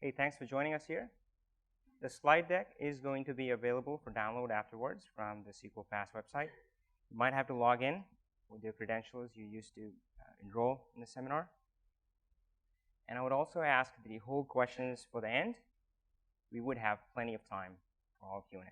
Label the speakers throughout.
Speaker 1: Hey, thanks for joining us here. The slide deck is going to be available for download afterwards from the SQL Fast website. You might have to log in with your credentials you used to enroll in the seminar. And I would also ask that you hold questions for the end. We would have plenty of time for all Q&A.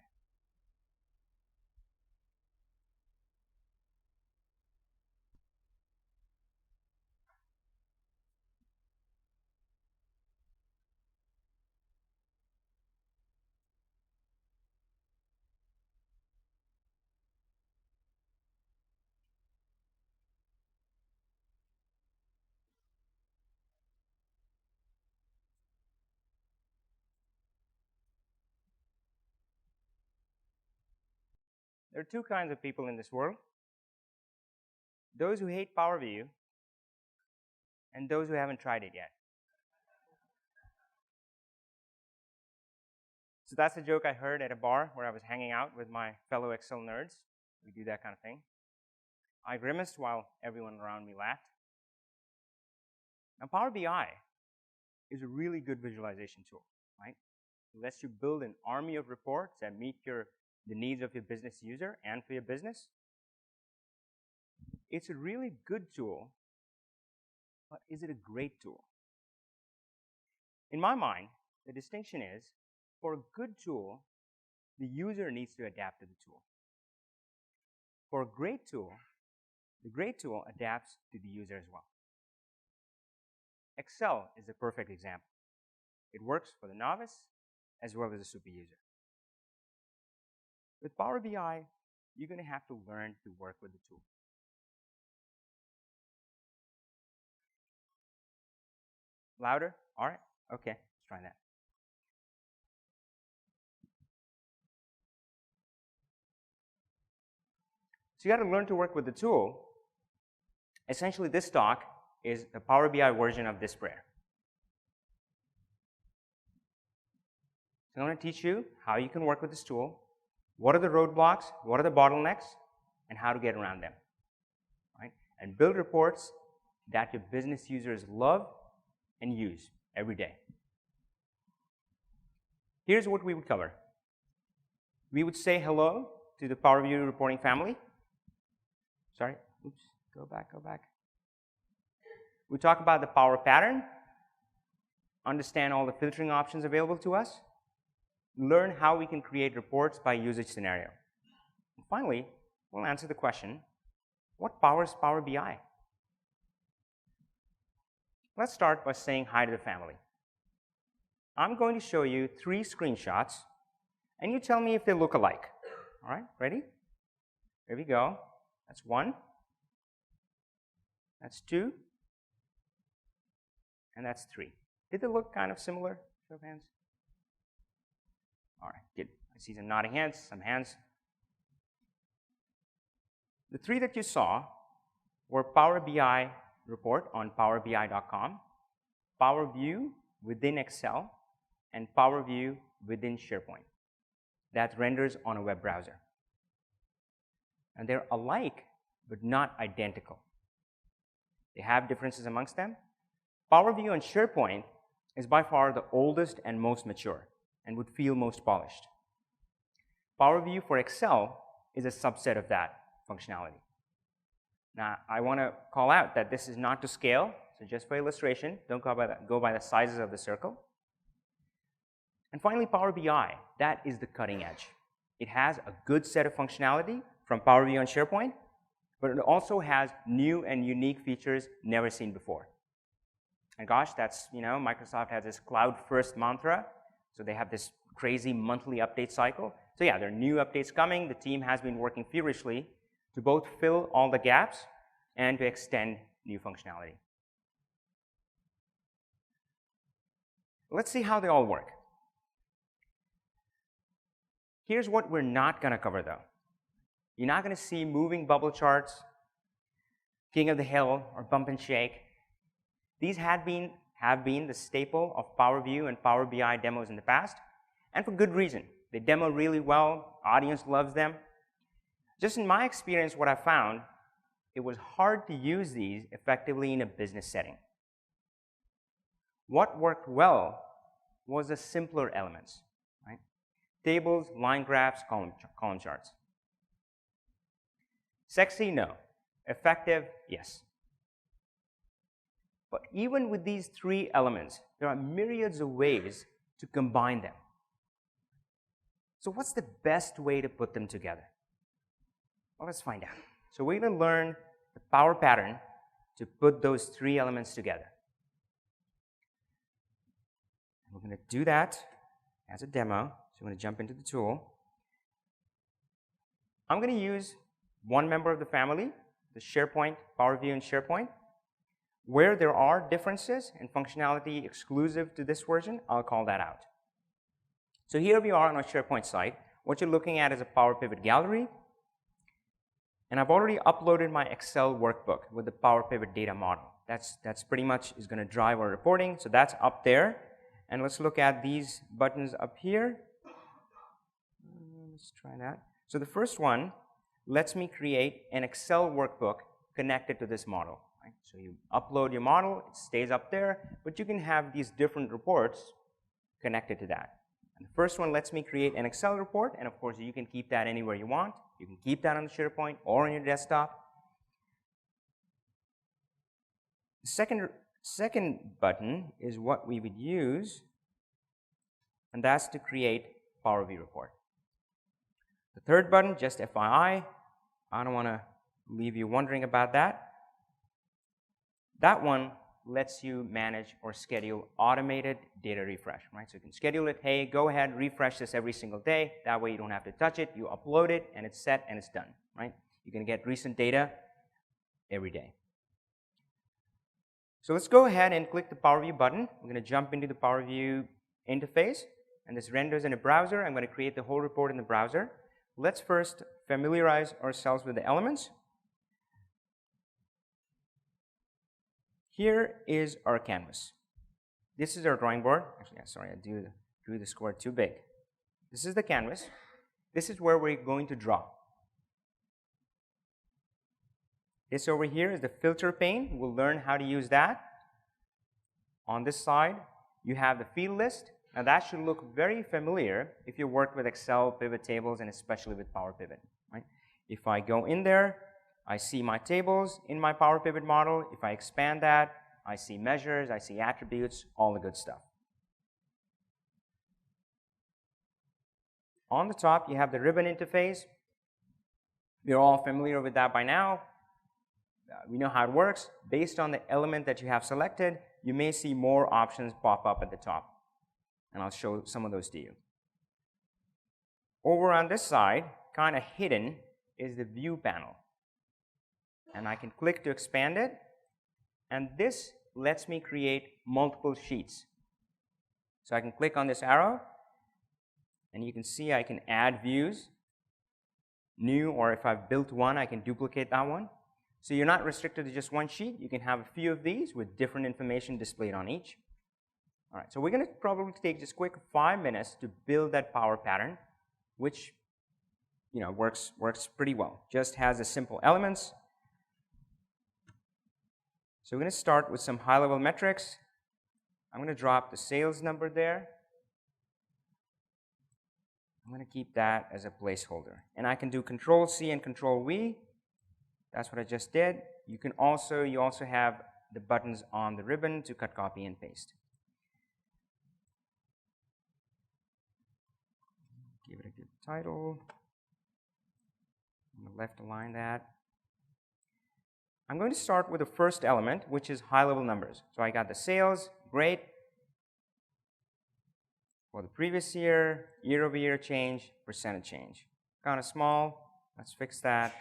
Speaker 1: There are two kinds of people in this world: those who hate Power View and those who haven't tried it yet. So that's a joke I heard at a bar where I was hanging out with my fellow Excel nerds. We do that kind of thing. I grimaced while everyone around me laughed. Now, Power BI is a really good visualization tool, right? It lets you build an army of reports that meet the needs of your business user and for your business. It's a really good tool, but is it a great tool? In my mind, the distinction is, for a good tool, the user needs to adapt to the tool. For a great tool, the great tool adapts to the user as well. Excel is the perfect example. It works for the novice as well as the super user. With Power BI, you're going to have to learn to work with the tool. Louder? All right. Okay, let's try that. So you got to learn to work with the tool. Essentially, this talk is the Power BI version of this prayer. So I'm going to teach you how you can work with this tool, what are the roadblocks, what are the bottlenecks, and how to get around them, right? And build reports that your business users love and use every day. Here's what we would cover. We would say hello to the Power View reporting family. Sorry, oops, go back. We talk about the Power Pattern, understand all the filtering options available to us, learn how we can create reports by usage scenario. And finally, we'll answer the question, what powers Power BI? Let's start by saying hi to the family. I'm going to show you 3 screenshots, and you tell me if they look alike. All right, ready? Here we go. That's 1. That's 2. And that's 3. Did they look kind of similar? Show of hands. All right, good. I see some nodding hands, some hands. The 3 that you saw were Power BI report on powerbi.com, Power View within Excel, and Power View within SharePoint. That renders on a web browser. And they're alike, but not identical. They have differences amongst them. Power View on SharePoint is by far the oldest and most mature, and would feel most polished. Power View for Excel is a subset of that functionality. Now, I want to call out that this is not to scale, so just for illustration, don't go by the sizes of the circle. And finally, Power BI, that is the cutting edge. It has a good set of functionality from Power View on SharePoint, but it also has new and unique features never seen before. And gosh, that's, Microsoft has this cloud-first mantra, so they have this crazy monthly update cycle. So yeah, there are new updates coming. The team has been working furiously to both fill all the gaps and to extend new functionality. Let's see how they all work. Here's what we're not going to cover, though. You're not going to see moving bubble charts, king of the hill, or bump and shake. These have been the staple of Power View and Power BI demos in the past, and for good reason. They demo really well, audience loves them. Just in my experience, what I found, it was hard to use these effectively in a business setting. What worked well was the simpler elements, right? Tables, line graphs, column charts. Sexy, no. Effective, yes. But even with these three elements, there are myriads of ways to combine them. So what's the best way to put them together? Well, let's find out. So we're going to learn the power pattern to put those three elements together. We're going to do that as a demo. So I'm going to jump into the tool. I'm going to use one member of the family, the SharePoint, Power View and SharePoint. Where there are differences in functionality exclusive to this version, I'll call that out. So here we are on our SharePoint site. What you're looking at is a Power Pivot gallery. And I've already uploaded my Excel workbook with the Power Pivot data model. That's pretty much is going to drive our reporting. So that's up there. And let's look at these buttons up here. Let's try that. So the first one lets me create an Excel workbook connected to this model. Right? So you upload your model, it stays up there, but you can have these different reports connected to that. And the first one lets me create an Excel report, and of course you can keep that anywhere you want. You can keep that on the SharePoint or on your desktop. The second button is what we would use, and that's to create Power View report. The third button, just FYI, I don't want to leave you wondering about that. That one lets you manage or schedule automated data refresh, right? So you can schedule it, hey, go ahead, refresh this every single day. That way you don't have to touch it. You upload it, and it's set, and it's done, right? You can get recent data every day. So let's go ahead and click the Power View button. We're going to jump into the Power View interface, and this renders in a browser. I'm going to create the whole report in the browser. Let's first familiarize ourselves with the elements. Here is our canvas. This is our drawing board. Actually, sorry, I drew the square too big. This is the canvas. This is where we're going to draw. This over here is the filter pane. We'll learn how to use that. On this side, you have the field list. Now that should look very familiar if you work with Excel, pivot tables, and especially with Power Pivot. Right? If I go in there, I see my tables in my Power Pivot model. If I expand that, I see measures, I see attributes, all the good stuff. On the top, you have the ribbon interface. We're all familiar with that by now. We know how it works. Based on the element that you have selected, you may see more options pop up at the top. And I'll show some of those to you. Over on this side, kind of hidden, is the View panel. And I can click to expand it. And this lets me create multiple sheets. So I can click on this arrow, and you can see I can add views, new, or if I've built one, I can duplicate that one. So you're not restricted to just one sheet. You can have a few of these with different information displayed on each. All right, so we're going to probably take just quick 5 minutes to build that power pattern, which works pretty well. Just has the simple elements. So we're going to start with some high-level metrics. I'm going to drop the sales number there. I'm going to keep that as a placeholder. And I can do Control-C and Control-V. That's what I just did. You also have the buttons on the ribbon to cut, copy, and paste. Give it a good title. On the left, align that. I'm going to start with the first element, which is high-level numbers. So I got the sales, great. For the previous year, year-over-year change, percentage change. Kind of small. Let's fix that.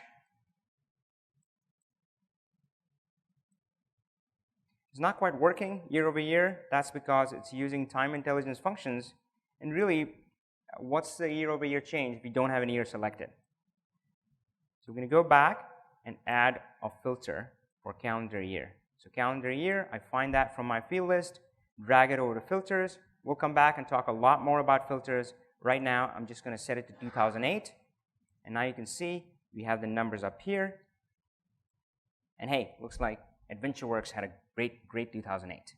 Speaker 1: It's not quite working year-over-year. That's because it's using time intelligence functions. And really, what's the year-over-year change if we don't have any year selected? So we're going to go back and add a filter for calendar year. So calendar year, I find that from my field list, drag it over to filters. We'll come back and talk a lot more about filters. Right now, I'm just going to set it to 2008. And now you can see we have the numbers up here. And hey, looks like AdventureWorks had a great 2008.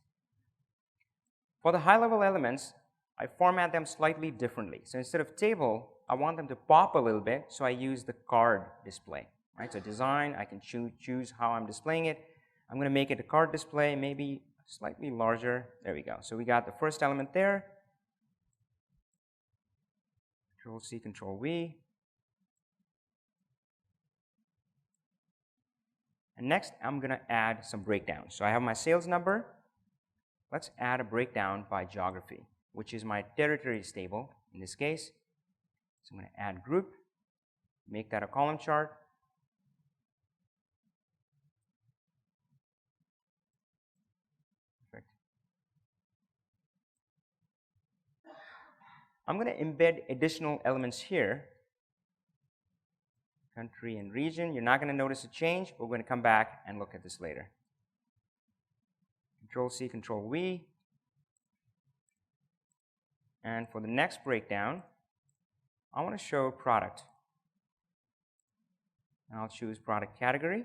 Speaker 1: For the high-level elements, I format them slightly differently. So instead of table, I want them to pop a little bit, so I use the card display. Right? So design, I can choose how I'm displaying it. I'm going to make it a card display, maybe slightly larger. There we go. So we got the first element there. Control-C, Control-V. And next, I'm going to add some breakdowns. So I have my sales number. Let's add a breakdown by geography, which is my territory table in this case. So I'm going to add group, make that a column chart. Perfect. I'm going to embed additional elements here. Country and region. You're not going to notice a change, but we're going to come back and look at this later. Control-C, Control-V. And for the next breakdown, I want to show product. And I'll choose product category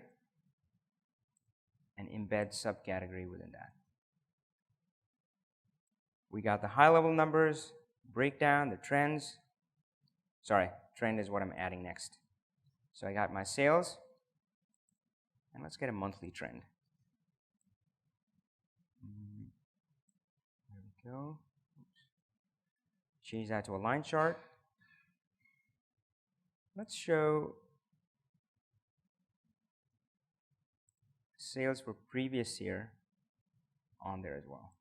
Speaker 1: and embed subcategory within that. We got the high-level numbers, breakdown, the trends. Sorry, trend is what I'm adding next. So I got my sales, and let's get a monthly trend. There we go. Change that to a line chart. Let's show sales for previous year on there as well.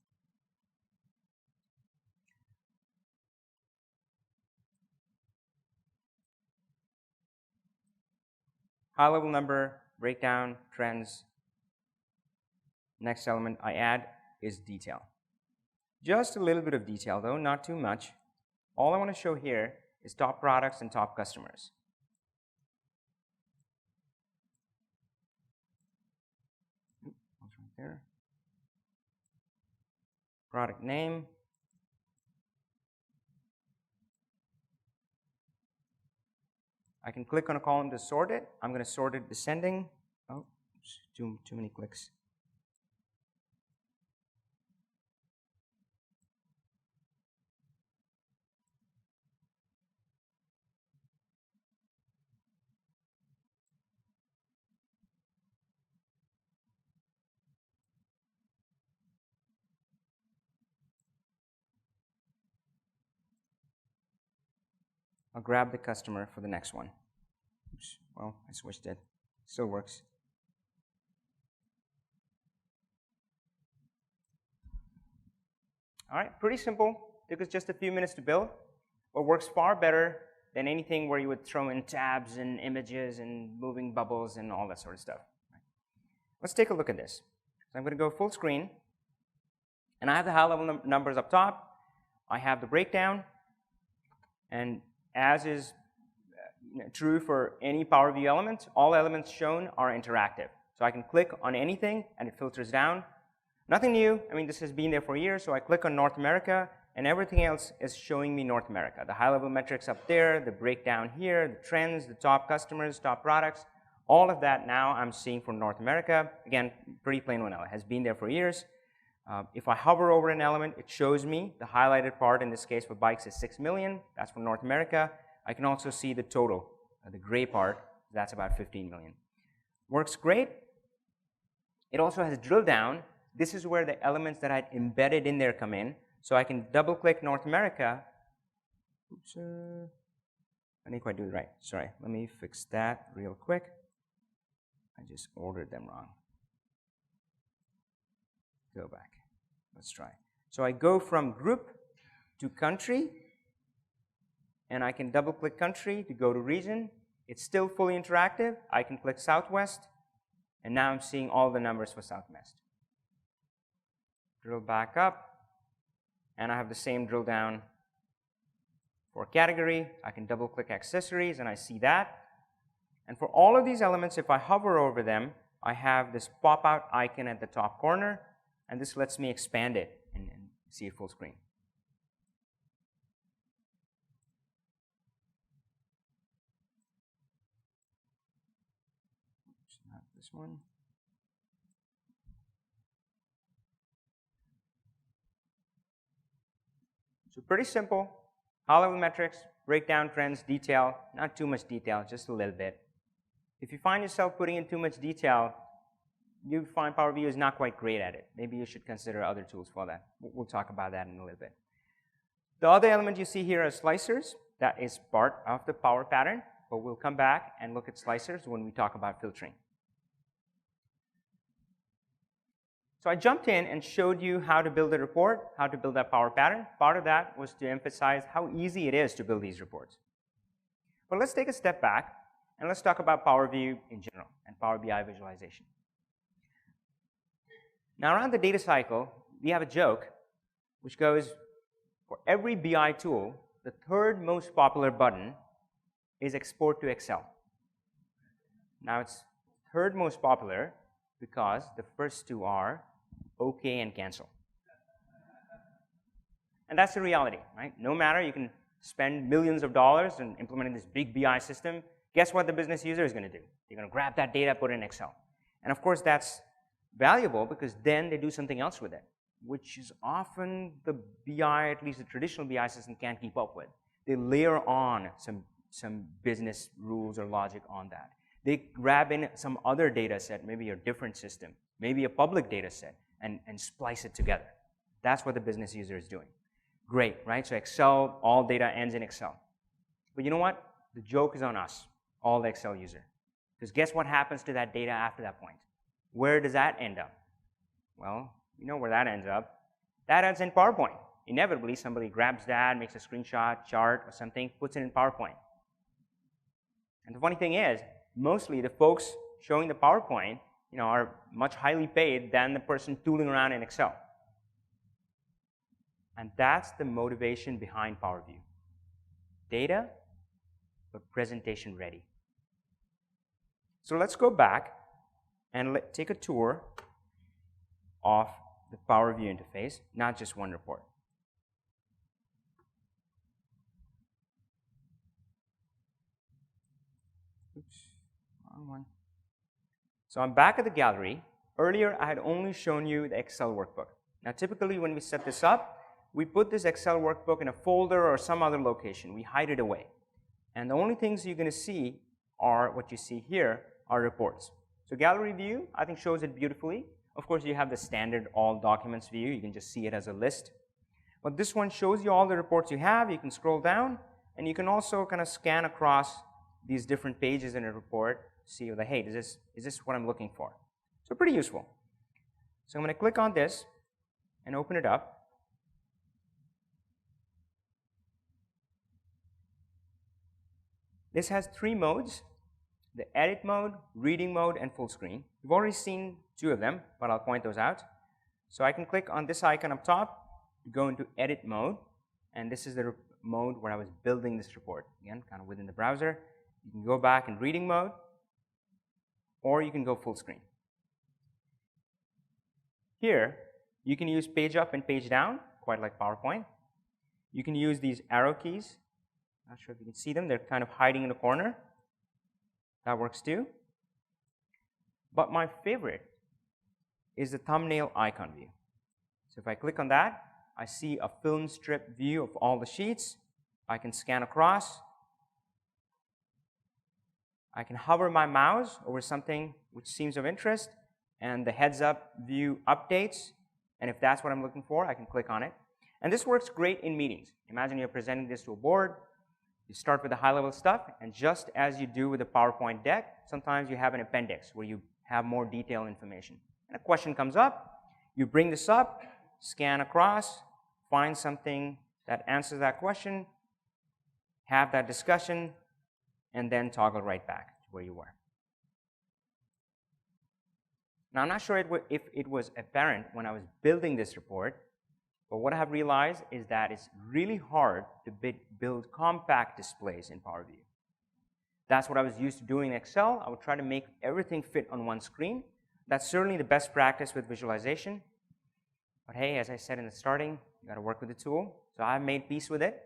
Speaker 1: High-level number, breakdown, trends. Next element I add is detail. Just a little bit of detail though, not too much. All I want to show here is top products and top customers. What's right there? Product name. I can click on a column to sort it. I'm going to sort it descending. Oh, too many clicks. I'll grab the customer for the next one. Oops, well, I switched it. Still works. All right, pretty simple. Took us just a few minutes to build, but works far better than anything where you would throw in tabs and images and moving bubbles and all that sort of stuff. Let's take a look at this. So I'm going to go full screen, and I have the high-level numbers up top. I have the breakdown, and as is true for any Power View element, all elements shown are interactive. So I can click on anything, and it filters down. Nothing new. I mean, this has been there for years, so I click on North America, and everything else is showing me North America. The high-level metrics up there, the breakdown here, the trends, the top customers, top products, all of that now I'm seeing for North America. Again, pretty plain vanilla. It has been there for years. If I hover over an element, it shows me the highlighted part. In this case for bikes is 6 million. That's for North America. I can also see the total, the gray part. That's about 15 million. Works great. It also has drill down. This is where the elements that I'd embedded in there come in. So I can double-click North America. Oops, I didn't quite do it right. Sorry, let me fix that real quick. I just ordered them wrong. Go back. Let's try. So I go from group to country, and I can double-click country to go to region. It's still fully interactive. I can click Southwest, and now I'm seeing all the numbers for Southwest. Drill back up, and I have the same drill down for category. I can double-click accessories, and I see that. And for all of these elements, if I hover over them, I have this pop-out icon at the top corner, and this lets me expand it and see it full screen. Oops, not this one. So pretty simple, high-level metrics, breakdown trends, detail, not too much detail, just a little bit. If you find yourself putting in too much detail, you find Power BI is not quite great at it. Maybe you should consider other tools for that. We'll talk about that in a little bit. The other element you see here are slicers. That is part of the Power pattern, but we'll come back and look at slicers when we talk about filtering. So I jumped in and showed you how to build a report, how to build that Power pattern. Part of that was to emphasize how easy it is to build these reports. But let's take a step back and let's talk about Power View in general and Power BI visualization. Now around the data cycle, we have a joke which goes, for every BI tool, the third most popular button is export to Excel. Now it's third most popular because the first two are OK and cancel. And that's the reality, right? No matter, you can spend millions of dollars in implementing this big BI system. Guess what the business user is going to do? They're going to grab that data, put it in Excel. And of course, that's valuable because then they do something else with it, which is often the BI, at least the traditional BI system, can't keep up with. They layer on some business rules or logic on that. They grab in some other data set, maybe a different system, maybe a public data set, and splice it together. That's what the business user is doing. Great, right? So Excel, all data ends in Excel. But you know what? The joke is on us, all the Excel user. Because guess what happens to that data after that point? Where does that end up? Well, you know where that ends up. That ends in PowerPoint. Inevitably, somebody grabs that, makes a screenshot, chart, or something, puts it in PowerPoint. And the funny thing is, mostly the folks showing the PowerPoint, are much highly paid than the person tooling around in Excel. And that's the motivation behind Power View. Data, but presentation ready. So let's go back and take a tour of the Power View interface, not just one report. Oops, wrong one. So I'm back at the gallery. Earlier, I had only shown you the Excel workbook. Now, typically, when we set this up, we put this Excel workbook in a folder or some other location. We hide it away. And the only things you're going to see are what you see here are reports. So gallery view, I think, shows it beautifully. Of course, you have the standard all documents view. You can just see it as a list. But this one shows you all the reports you have. You can scroll down, and you can also kind of scan across these different pages in a report, see, hey, is this what I'm looking for? So pretty useful. So I'm going to click on this and open it up. This has three modes: the edit mode, reading mode, and full screen. We've already seen two of them, but I'll point those out. So I can click on this icon up top to go into edit mode, and this is the mode where I was building this report. Again, kind of within the browser. You can go back in reading mode, or you can go full screen. Here, you can use page up and page down, quite like PowerPoint. You can use these arrow keys. Not sure if you can see them. They're kind of hiding in the corner. That works too. But my favorite is the thumbnail icon view. So if I click on that, I see a film strip view of all the sheets. I can scan across. I can hover my mouse over something which seems of interest, and the heads-up view updates. And if that's what I'm looking for, I can click on it. And this works great in meetings. Imagine you're presenting this to a board. You start with the high-level stuff, and just as you do with a PowerPoint deck, sometimes you have an appendix where you have more detailed information. And a question comes up, you bring this up, scan across, find something that answers that question, have that discussion, and then toggle right back to where you were. Now, I'm not sure if it was apparent when I was building this report, but what I have realized is that it's really hard to build compact displays in Power View. That's what I was used to doing in Excel. I would try to make everything fit on one screen. That's certainly the best practice with visualization. But hey, as I said in the starting, you got to work with the tool. So I've made peace with it.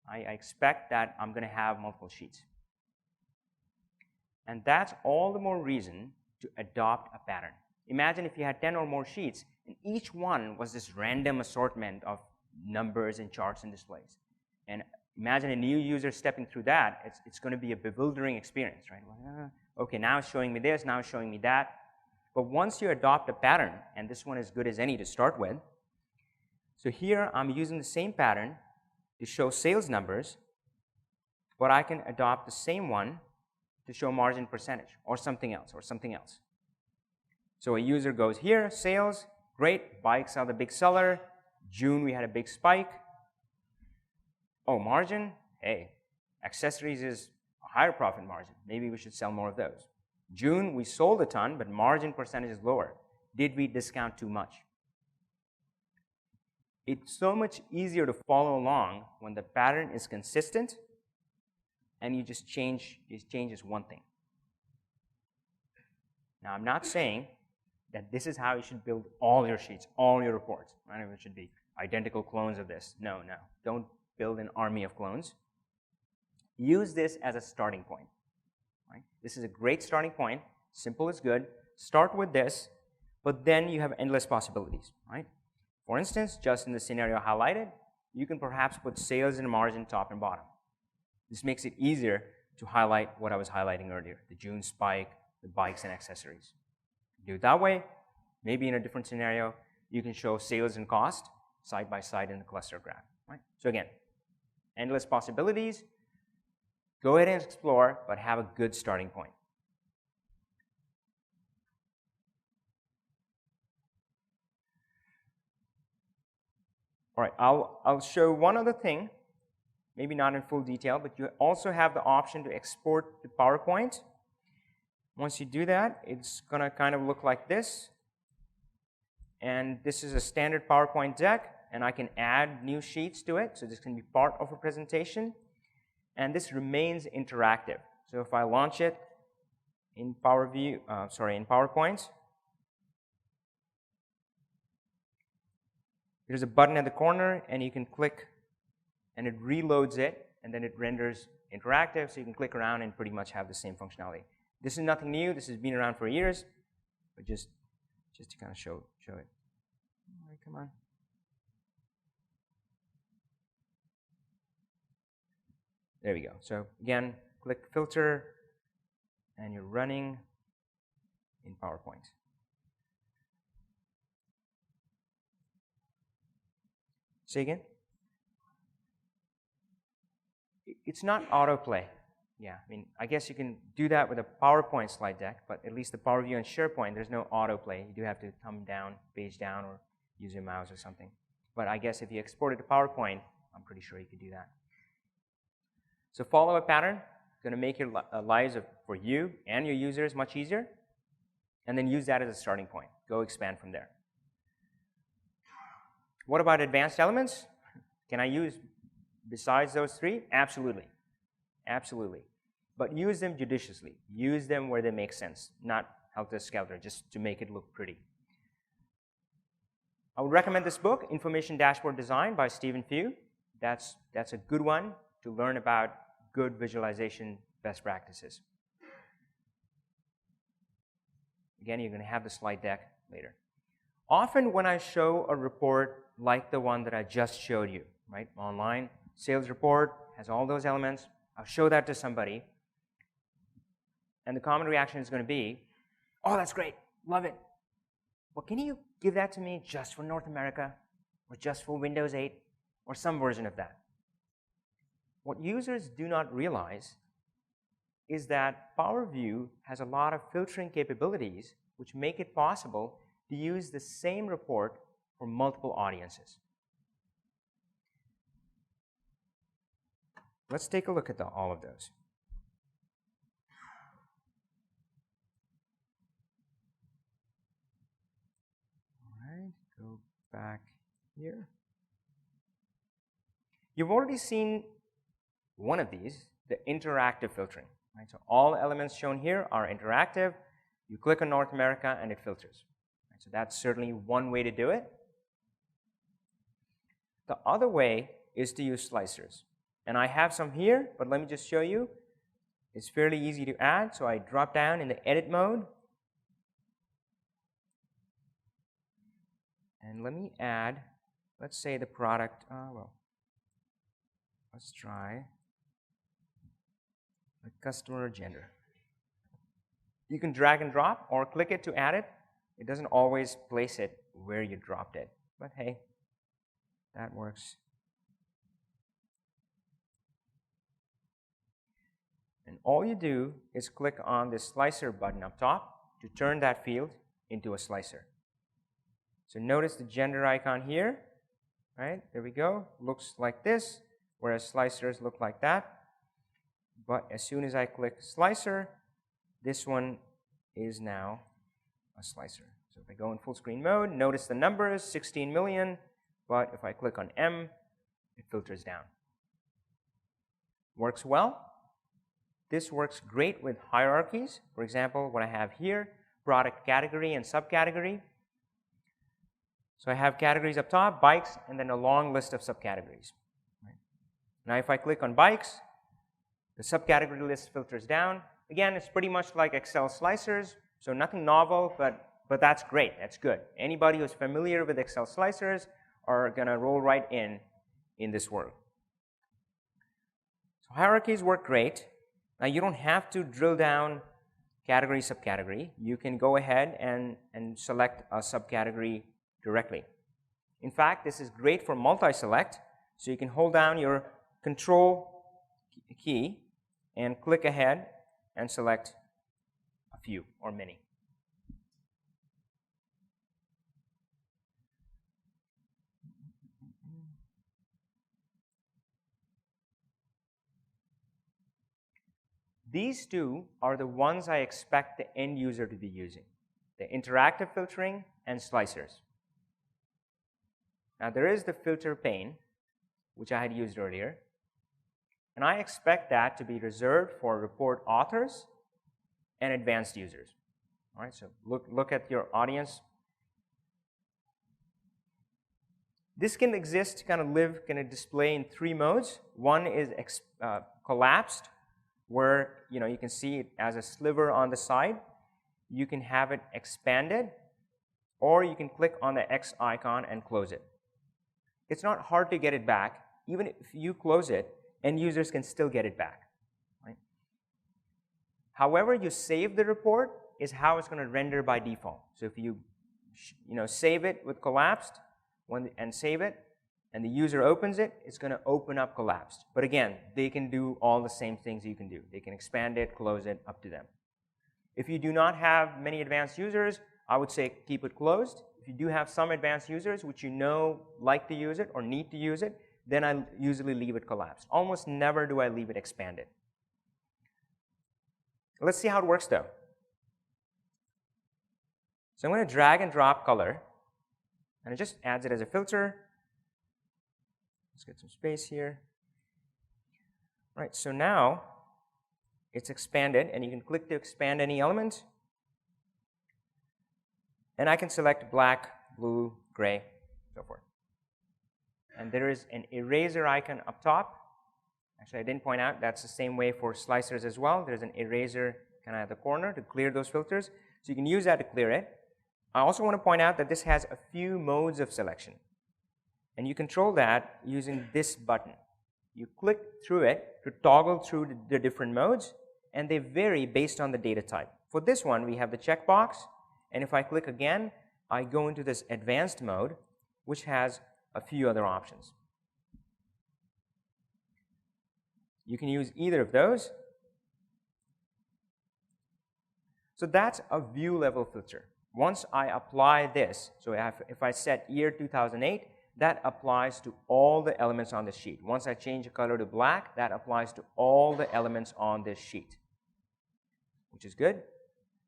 Speaker 1: I expect that I'm going to have multiple sheets. And that's all the more reason to adopt a pattern. Imagine if you had 10 or more sheets, and each one was this random assortment of numbers and charts and displays. And imagine a new user stepping through that. It's going to be a bewildering experience, right? Okay, now it's showing me this, now it's showing me that. But once you adopt a pattern, and this one is good as any to start with, so here I'm using the same pattern to show sales numbers, but I can adopt the same one to show margin percentage or something else. So a user goes here, sales, great, bikes are the big seller. June we had a big spike. Oh, margin, hey, accessories is a higher profit margin. Maybe we should sell more of those. June we sold a ton, but margin percentage is lower. Did we discount too much? It's so much easier to follow along when the pattern is consistent and you just change one thing. Now, I'm not saying that this is how you should build all your sheets, all your reports. Right? It should be identical clones of this. No. Don't build an army of clones. Use this as a starting point. Right? This is a great starting point. Simple is good. Start with this, but then you have endless possibilities. Right? For instance, just in the scenario highlighted, you can perhaps put sales and margin top and bottom. This makes it easier to highlight what I was highlighting earlier, the June spike, the bikes and accessories. Do it that way. Maybe in a different scenario, you can show sales and cost side by side in the cluster graph. Right? So again, endless possibilities. Go ahead and explore, but have a good starting point. All right, I'll show one other thing, maybe not in full detail, but you also have the option to export to PowerPoint. Once you do that, it's going to kind of look like this. And this is a standard PowerPoint deck, and I can add new sheets to it, so this can be part of a presentation. And this remains interactive. So if I launch it in PowerPoint, there's a button at the corner, and you can click, and it reloads it, and then it renders interactive, so you can click around and pretty much have the same functionality. This is nothing new. This has been around for years, but just to kind of show it. All right, come on. There we go. So again, click filter, and you're running in PowerPoint. Say again? It's not autoplay. Yeah, I mean, I guess you can do that with a PowerPoint slide deck, but at least the PowerView and SharePoint, there's no autoplay. You do have to thumb down, page down, or use your mouse or something. But I guess if you export it to PowerPoint, I'm pretty sure you could do that. So follow a pattern. It's going to make your lives for you and your users much easier. And then use that as a starting point. Go expand from there. What about advanced elements? Can I use besides those three? Absolutely. Absolutely. But use them judiciously. Use them where they make sense, not helter-skelter, just to make it look pretty. I would recommend this book, Information Dashboard Design by Stephen Few. That's a good one to learn about good visualization best practices. Again, you're going to have the slide deck later. Often when I show a report like the one that I just showed you, right, online, sales report has all those elements, I'll show that to somebody, and the common reaction is going to be, oh, that's great, love it, but can you give that to me just for North America, or just for Windows 8, or some version of that? What users do not realize is that PowerView has a lot of filtering capabilities which make it possible to use the same report for multiple audiences. Let's take a look at all of those. All right, go back here. You've already seen one of these, the interactive filtering. Right? So all elements shown here are interactive. You click on North America and it filters. Right? So that's certainly one way to do it. The other way is to use slicers. And I have some here, but let me just show you. It's fairly easy to add, so I drop down in the edit mode. And let let's say the product, well, let's try the customer gender. You can drag and drop or click it to add it. It doesn't always place it where you dropped it, but hey, that works. And all you do is click on this slicer button up top to turn that field into a slicer. So notice the gender icon here, right? There we go. Looks like this, whereas slicers look like that. But as soon as I click slicer, this one is now a slicer. So if I go in full screen mode, notice the number is 16 million, but if I click on M, it filters down. Works well. This works great with hierarchies. For example, what I have here, product category and subcategory. So I have categories up top, bikes, and then a long list of subcategories. Right. Now if I click on bikes, the subcategory list filters down. Again, it's pretty much like Excel slicers, so nothing novel, but that's great, that's good. Anybody who's familiar with Excel slicers are gonna roll right in this world. So hierarchies work great. Now you don't have to drill down category, subcategory. You can go ahead and select a subcategory directly. In fact, this is great for multi-select, so you can hold down your control key and click ahead and select a few or many. These two are the ones I expect the end user to be using, the interactive filtering and slicers. Now there is the filter pane, which I had used earlier, and I expect that to be reserved for report authors and advanced users. All right, so look at your audience. This can exist, can display in three modes. One is collapsed, where you can see it as a sliver on the side. You can have it expanded, or you can click on the X icon and close it. It's not hard to get it back. Even if you close it, end users can still get it back. Right? However you save the report is how it's going to render by default. So if you save it with collapsed and save it, and the user opens it, it's going to open up collapsed. But again, they can do all the same things you can do. They can expand it, close it, up to them. If you do not have many advanced users, I would say keep it closed. If you do have some advanced users which like to use it or need to use it, then I usually leave it collapsed. Almost never do I leave it expanded. Let's see how it works though. So I'm going to drag and drop color, and it just adds it as a filter. Let's get some space here. Right, so now it's expanded, and you can click to expand any element. And I can select black, blue, gray, so forth. And there is an eraser icon up top. Actually, I didn't point out, that's the same way for slicers as well. There's an eraser kind of at the corner to clear those filters. So you can use that to clear it. I also want to point out that this has a few modes of selection. And you control that using this button. You click through it to toggle through the different modes, and they vary based on the data type. For this one, we have the checkbox, and if I click again, I go into this advanced mode, which has a few other options. You can use either of those. So that's a view level filter. Once I apply this, so if I set year 2008, that applies to all the elements on the sheet. Once I change the color to black, that applies to all the elements on this sheet, which is good.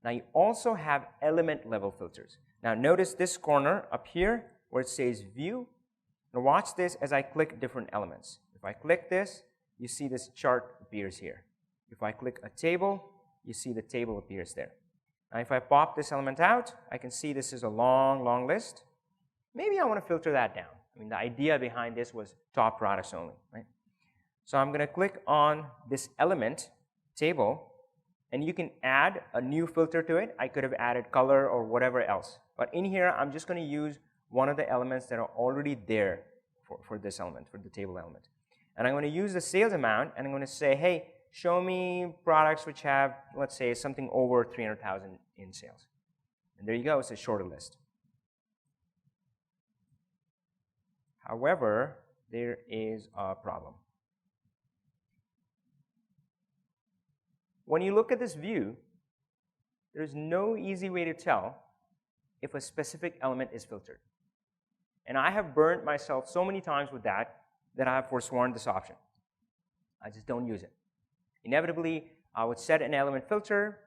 Speaker 1: Now you also have element level filters. Now notice this corner up here where it says view. Now watch this as I click different elements. If I click this, you see this chart appears here. If I click a table, you see the table appears there. Now if I pop this element out, I can see this is a long, long list. Maybe I want to filter that down. I mean, the idea behind this was top products only, right? So I'm going to click on this element table, and you can add a new filter to it. I could have added color or whatever else. But in here, I'm just going to use one of the elements that are already there for this element, for the table element. And I'm going to use the sales amount, and I'm going to say, hey, show me products which have, let's say, something over 300,000 in sales. And there you go, it's a shorter list. However, there is a problem. When you look at this view, there's no easy way to tell if a specific element is filtered. And I have burnt myself so many times with that I have forsworn this option. I just don't use it. Inevitably, I would set an element filter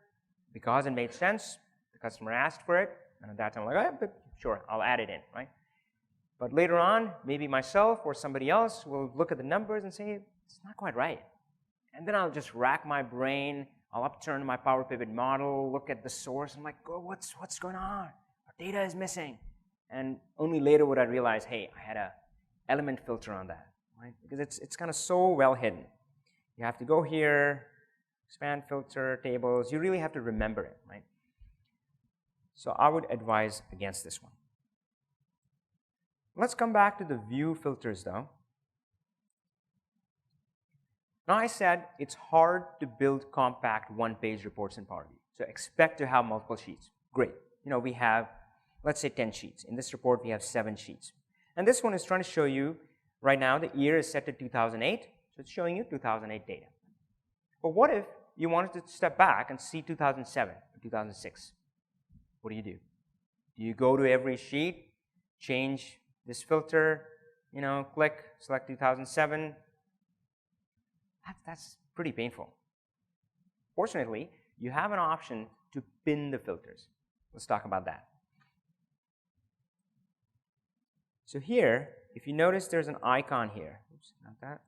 Speaker 1: because it made sense. The customer asked for it, and at that time I'm like, oh, sure, I'll add it in, right? But later on, maybe myself or somebody else will look at the numbers and say, it's not quite right. And then I'll just rack my brain, I'll upturn my Power Pivot model, look at the source, I'm like, oh, what's going on? Our data is missing. And only later would I realize, hey, I had an element filter on that, right? Because it's kind of so well hidden. You have to go here, expand filter tables. You really have to remember it, right? So I would advise against this one. Let's come back to the view filters, though. Now, I said it's hard to build compact one-page reports in Power BI. So expect to have multiple sheets. Great. We have, let's say, 10 sheets. In this report, we have 7 sheets. And this one is trying to show you, right now, the year is set to 2008. So it's showing you 2008 data. But what if you wanted to step back and see 2007 or 2006? What do? Do you go to every sheet, change this filter, click, select 2007? That's pretty painful. Fortunately, you have an option to pin the filters. Let's talk about that. So here, if you notice, there's an icon here. Oops, not that.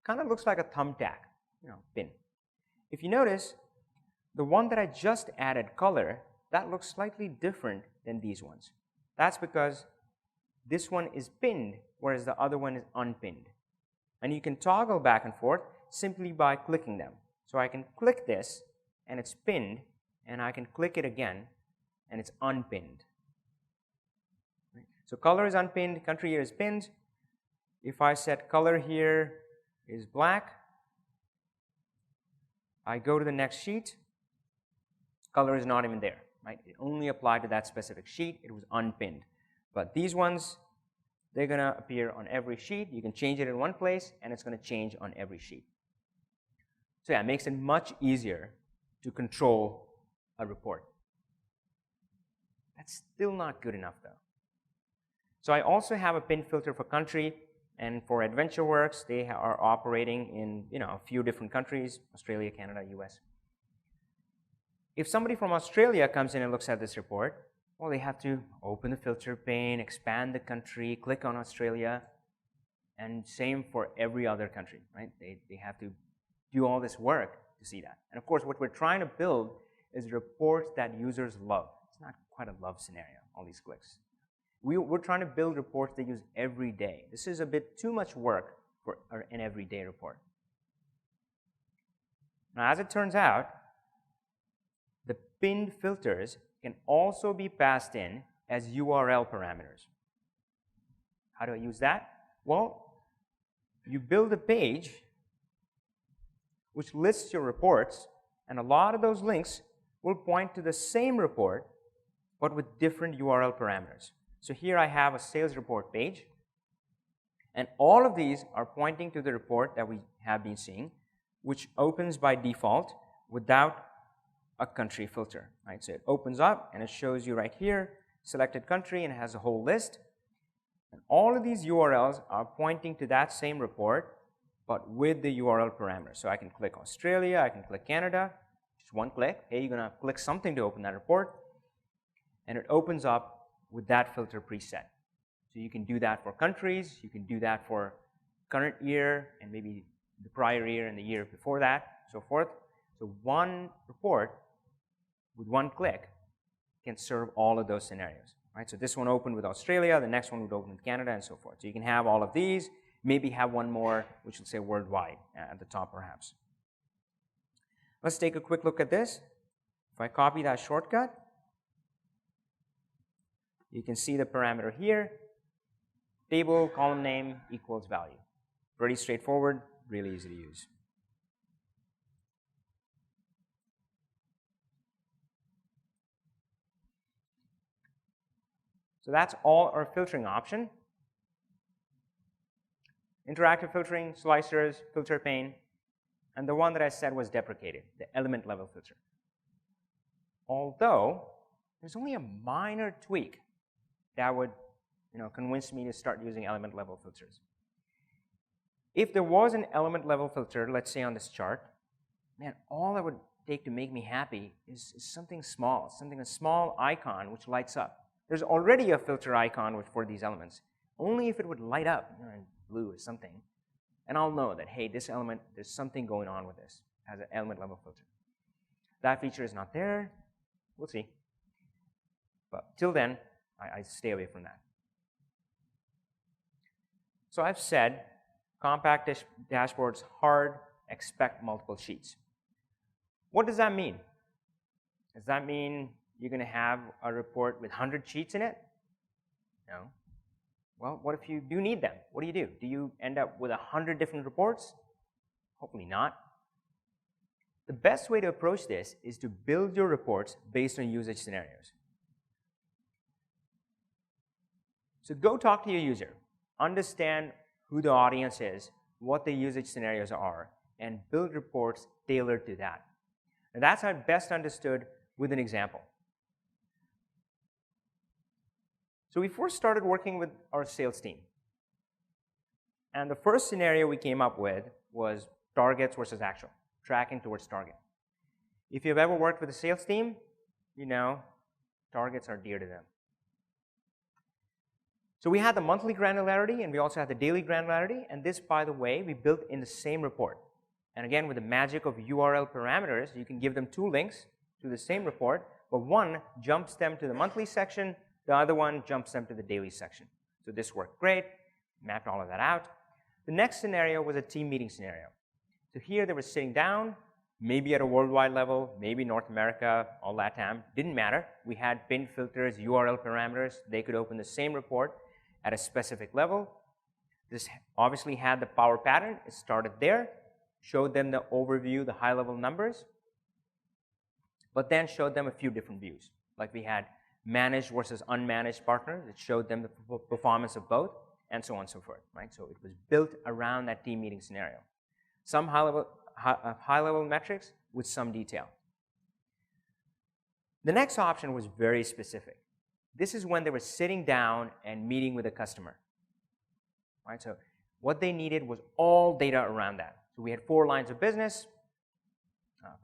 Speaker 1: Kind of looks like a thumbtack, pin. If you notice, the one that I just added color, that looks slightly different than these ones. That's because this one is pinned, whereas the other one is unpinned. And you can toggle back and forth simply by clicking them. So I can click this, and it's pinned, and I can click it again, and it's unpinned. So color is unpinned, country year is pinned. If I set color here is black, I go to the next sheet, color is not even there, right? It only applied to that specific sheet, it was unpinned. But these ones, they're going to appear on every sheet. You can change it in one place, and it's going to change on every sheet. So yeah, it makes it much easier to control a report. That's still not good enough, though. So I also have a pin filter for country, and for AdventureWorks, they are operating in a few different countries, Australia, Canada, US. If somebody from Australia comes in and looks at this report, well, they have to open the filter pane, expand the country, click on Australia, and same for every other country, right? They have to do all this work to see that. And of course, what we're trying to build is reports that users love. It's not quite a love scenario, all these clicks. We're trying to build reports they use every day. This is a bit too much work for an everyday report. Now, as it turns out, the pinned filters can also be passed in as URL parameters. How do I use that? Well, you build a page which lists your reports, and a lot of those links will point to the same report, but with different URL parameters. So here I have a sales report page, and all of these are pointing to the report that we have been seeing, which opens by default without a country filter, right? So it opens up and it shows you right here, selected country, and it has a whole list. And all of these URLs are pointing to that same report, but with the URL parameters. So I can click Australia, I can click Canada, just one click. Hey, you're gonna click something to open that report, and it opens up with that filter preset. So you can do that for countries, you can do that for current year, and maybe the prior year and the year before that, so forth. So one report with one click can serve all of those scenarios, right? So this one opened with Australia, the next one would open with Canada, and so forth. So you can have all of these, maybe have one more, which will say worldwide at the top perhaps. Let's take a quick look at this. If I copy that shortcut, You can see the parameter here. Table, column name equals value. Pretty straightforward, really easy to use. So that's all our filtering option. Interactive filtering, slicers, filter pane, and the one that I said was deprecated, the element level filter. Although, there's only a minor tweak that would convince me to start using element level filters. If there was an element level filter, let's say on this chart, man, all it would take to make me happy is something small, a small icon which lights up. There's already a filter icon for these elements. Only if it would light up in blue or something, and I'll know that, hey, this element, there's something going on with this as an element level filter. That feature is not there. We'll see. But till then, I stay away from that. So I've said, compact dashboards, hard, expect multiple sheets. What does that mean? Does that mean you're going to have a report with 100 sheets in it? No. Well, what if you do need them? What do you do? Do you end up with 100 different reports? Hopefully not. The best way to approach this is to build your reports based on usage scenarios. So go talk to your user. Understand who the audience is, what the usage scenarios are, and build reports tailored to that. And that's best understood with an example. So we first started working with our sales team. And the first scenario we came up with was targets versus actual, tracking towards target. If you've ever worked with a sales team, you know targets are dear to them. So we had the monthly granularity, and we also had the daily granularity. And this, by the way, we built in the same report. And again, with the magic of URL parameters, you can give them two links to the same report, but one jumps them to the monthly section, the other one jumps them to the daily section. So this worked great, mapped all of that out. The next scenario was a team meeting scenario. So here they were sitting down, maybe at a worldwide level, maybe North America, all LATAM, didn't matter. We had pinned filters, URL parameters. They could open the same report at a specific level. This obviously had the power pattern. It started there, showed them the overview, the high-level numbers, but then showed them a few different views. Like we had managed versus unmanaged partners. It showed them the performance of both, and so on and so forth. Right? So it was built around that team meeting scenario. Some high-level metrics with some detail. The next option was very specific. This is when they were sitting down and meeting with a customer. Right? So what they needed was all data around that. So we had 4 lines of business,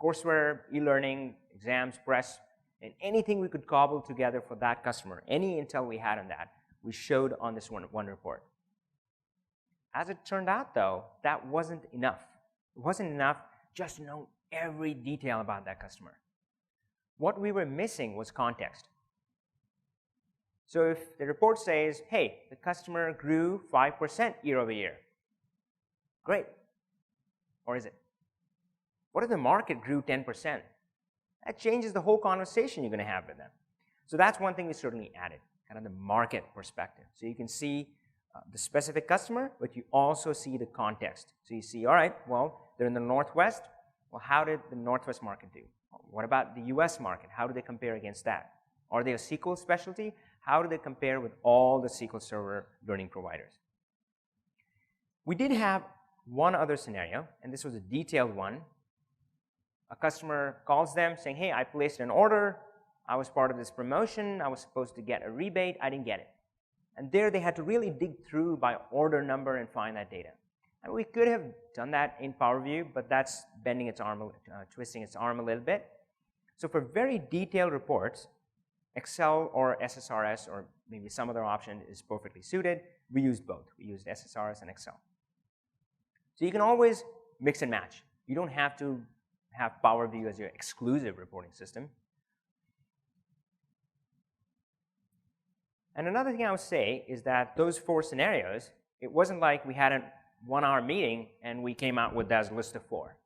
Speaker 1: courseware, e-learning, exams, press, and anything we could cobble together for that customer, any intel we had on that, we showed on this one report. As it turned out, though, that wasn't enough. It wasn't enough just to know every detail about that customer. What we were missing was context. So if the report says, hey, the customer grew 5% year over year, great. Or is it? What if the market grew 10%? That changes the whole conversation you're going to have with them. So that's one thing we certainly added, kind of the market perspective. So you can see the specific customer, but you also see the context. So you see, all right, well, they're in the Northwest. Well, how did the Northwest market do? What about the US market? How do they compare against that? Are they a SQL specialty? How do they compare with all the SQL Server learning providers? We did have one other scenario, and this was a detailed one. A customer calls them saying, hey, I placed an order. I was part of this promotion. I was supposed to get a rebate. I didn't get it. And there they had to really dig through by order number and find that data. And we could have done that in Power View, but that's bending its arm, twisting its arm a little bit. So for very detailed reports, Excel or SSRS or maybe some other option is perfectly suited. We used both. We used SSRS and Excel. So you can always mix and match. You don't have to have Power View as your exclusive reporting system. And another thing I would say is that those 4 scenarios, it wasn't like we had a 1-hour meeting and we came out with that list of 4.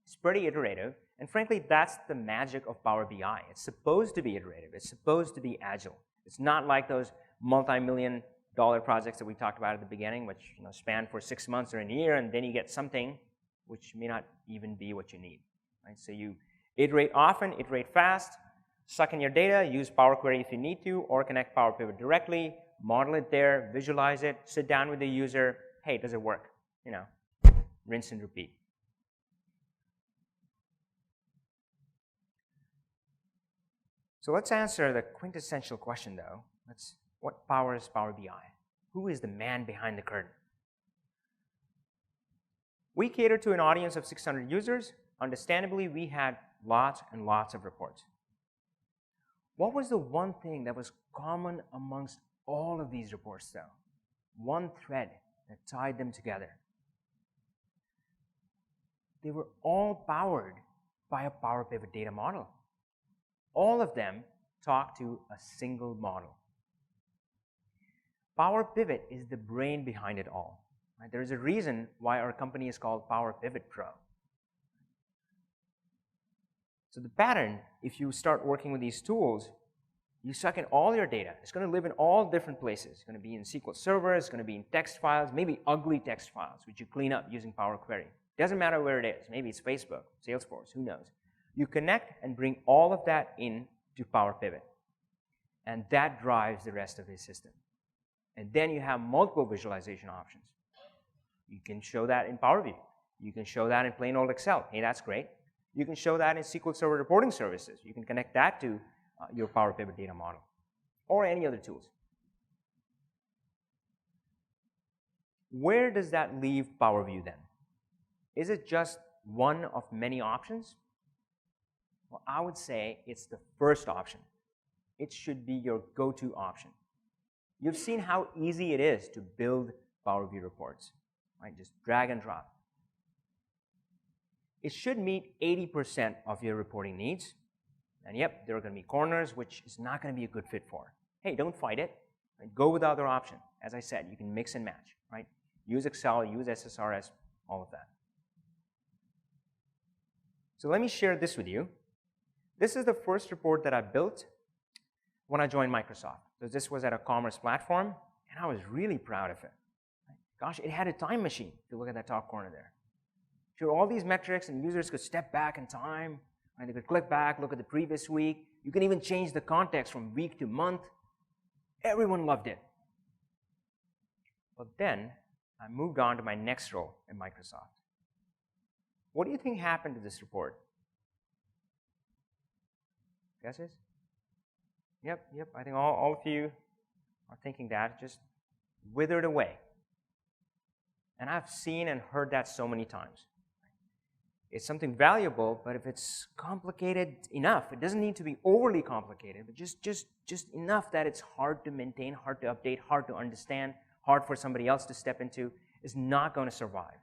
Speaker 1: It's pretty iterative. And frankly, that's the magic of Power BI. It's supposed to be iterative. It's supposed to be agile. It's not like those multi-million-dollar projects that we talked about at the beginning, which span for 6 months or a year, and then you get something which may not even be what you need. Right? So you iterate often, iterate fast, suck in your data, use Power Query if you need to, or connect Power Pivot directly, model it there, visualize it, sit down with the user. Hey, does it work? Rinse and repeat. So let's answer the quintessential question, though. What powers Power BI? Who is the man behind the curtain? We cater to an audience of 600 users. Understandably, we had lots and lots of reports. What was the one thing that was common amongst all of these reports, though? One thread that tied them together. They were all powered by a Power Pivot data model. All of them talk to a single model. Power Pivot is the brain behind it all. Right? There is a reason why our company is called Power Pivot Pro. So the pattern, if you start working with these tools, you suck in all your data. It's going to live in all different places. It's going to be in SQL Server, it's going to be in text files, maybe ugly text files, which you clean up using Power Query. Doesn't matter where it is. Maybe it's Facebook, Salesforce, who knows. You connect and bring all of that in to Power Pivot. And that drives the rest of the system. And then you have multiple visualization options. You can show that in Power View. You can show that in plain old Excel. Hey, that's great. You can show that in SQL Server reporting services. You can connect that to your Power Pivot data model or any other tools. Where does that leave Power View then? Is it just one of many options? Well, I would say it's the first option. It should be your go-to option. You've seen how easy it is to build Power View reports, right? Just drag and drop. It should meet 80% of your reporting needs. And yep, there are going to be corners which it's not going to be a good fit for. Hey, don't fight it. Right? Go with the other option. As I said, you can mix and match, right? Use Excel, use SSRS, all of that. So let me share this with you. This is the first report that I built when I joined Microsoft. So this was at a commerce platform, and I was really proud of it. Gosh, it had a time machine, if you look at that top corner there. Showed all these metrics, and users could step back in time, and they could click back, look at the previous week. You can even change the context from week to month. Everyone loved it. But then, I moved on to my next role at Microsoft. What do you think happened to this report? Guesses? Yep, I think all of you are thinking that. It just withered away. And I've seen and heard that so many times. It's something valuable, but if it's complicated enough, it doesn't need to be overly complicated, but just enough that it's hard to maintain, hard to update, hard to understand, hard for somebody else to step into, is not going to survive.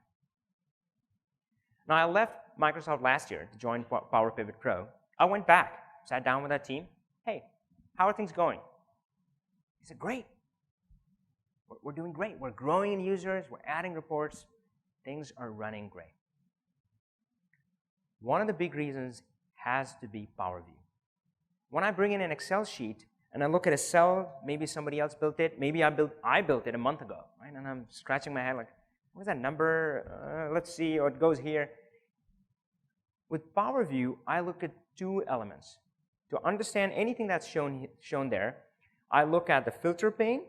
Speaker 1: Now, I left Microsoft last year to join Power Pivot Pro. I went back, sat down with that team. Hey, how are things going? He said, great. We're doing great. We're growing in users. We're adding reports. Things are running great. One of the big reasons has to be Power View. When I bring in an Excel sheet and I look at a cell, maybe somebody else built it, maybe I built it a month ago, right? And I'm scratching my head like, what's that number? Let's see, or it goes here. With Power View, I look at two elements. To understand anything that's shown there, I look at the filter pane,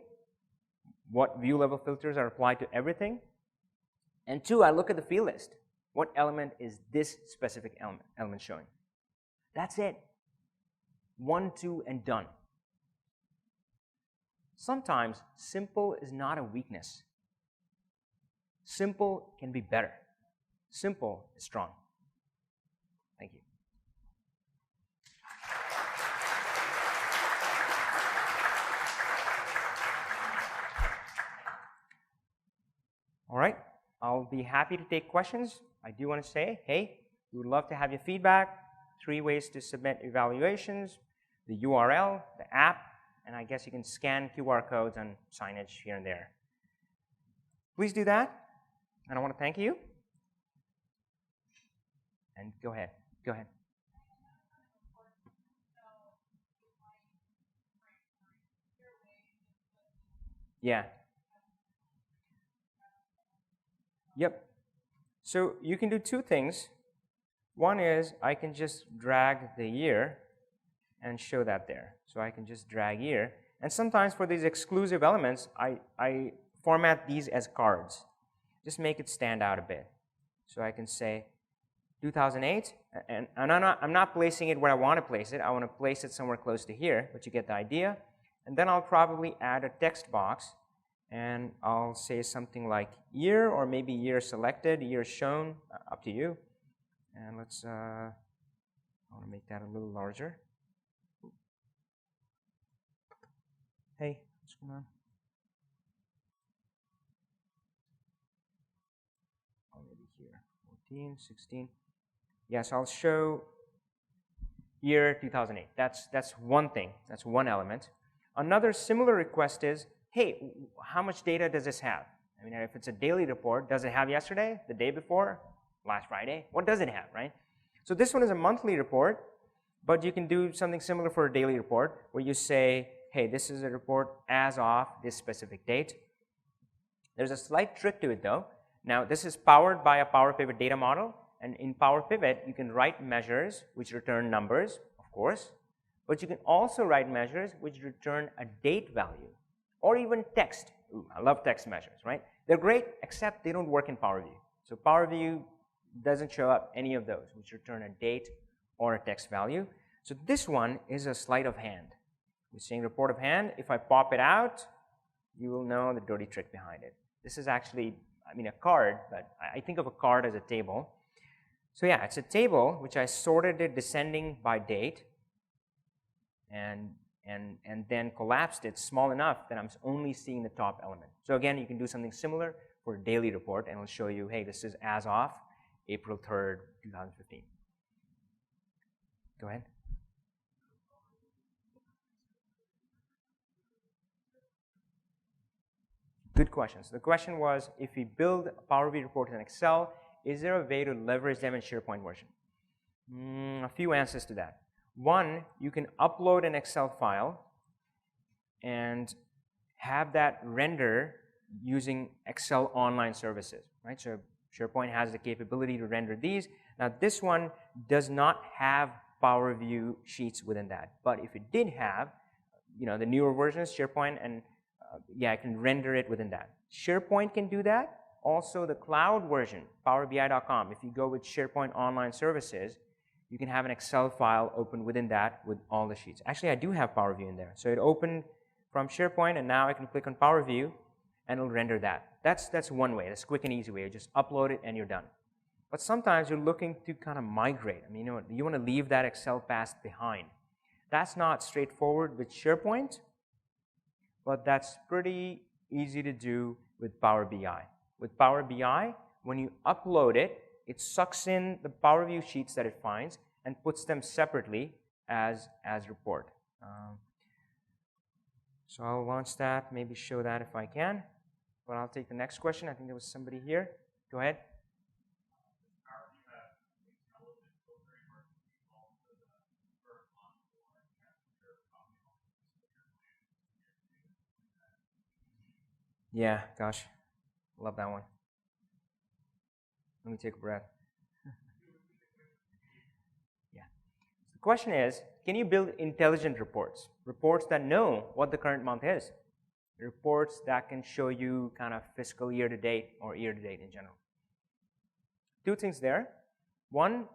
Speaker 1: what view level filters are applied to everything. And two, I look at the field list. What element is this specific element showing? That's it. 1, 2, and done. Sometimes simple is not a weakness. Simple can be better. Simple is strong. Thank you. All right, I'll be happy to take questions. I do want to say, hey, we would love to have your feedback. 3 ways to submit evaluations: the URL, the app, and I guess you can scan QR codes and signage here and there. Please do that, and I want to thank you. And go ahead. Go ahead. Yeah. Yep. So you can do two things. One is I can just drag the year and show that there. So I can just drag year. And sometimes for these exclusive elements, I format these as cards. Just make it stand out a bit. So I can say 2008, and I'm not placing it where I want to place it. I want to place it somewhere close to here, but you get the idea. And then I'll probably add a text box, and I'll say something like year, or maybe year selected, year shown, up to you. And let's, I want to make that a little larger. Hey, what's going on? Oh, maybe here, 14, 16. Yes, I'll show year 2008. That's one thing. That's one element. Another similar request is, hey, how much data does this have? I mean, if it's a daily report, does it have yesterday, the day before, last Friday? What does it have, right? So this one is a monthly report, but you can do something similar for a daily report where you say, hey, this is a report as of this specific date. There's a slight trick to it, though. Now, this is powered by a Power Pivot data model. And in Power Pivot, you can write measures which return numbers, of course, but you can also write measures which return a date value or even text. Ooh, I love text measures, right? They're great, except they don't work in Power View. So Power View doesn't show up any of those which return a date or a text value. So this one is a sleight of hand. We're saying report of hand. If I pop it out, you will know the dirty trick behind it. This is actually, I mean, a card, but I think of a card as a table. So yeah, it's a table which I sorted it descending by date and then collapsed it small enough that I'm only seeing the top element. So again, you can do something similar for a daily report, and it'll show you, hey, this is as of April 3rd, 2015. Go ahead. Good question. So the question was, if we build Power BI reports in Excel, is there a way to leverage them in SharePoint version? A few answers to that. One, you can upload an Excel file and have that render using Excel online services, right? So SharePoint has the capability to render these. Now this one does not have Power View sheets within that, but if it did have, the newer versions, SharePoint, and I can render it within that. SharePoint can do that. Also, the cloud version, PowerBI.com, if you go with SharePoint Online Services, you can have an Excel file open within that with all the sheets. Actually, I do have Power View in there. So it opened from SharePoint, and now I can click on Power View, and it'll render that. That's one way. That's a quick and easy way. You just upload it, and you're done. But sometimes you're looking to kind of migrate. I mean, you want to leave that Excel past behind. That's not straightforward with SharePoint, but that's pretty easy to do with Power BI. With Power BI, when you upload it, it sucks in the Power View sheets that it finds and puts them separately as report. So I'll launch that, maybe show that if I can. But I'll take the next question. I think there was somebody here. Go ahead. Yeah, gosh, love that one. Let me take a breath. Yeah. The question is, can you build intelligent reports? Reports that know what the current month is. Reports that can show you kind of fiscal year to date or year to date in general. Two things there. One,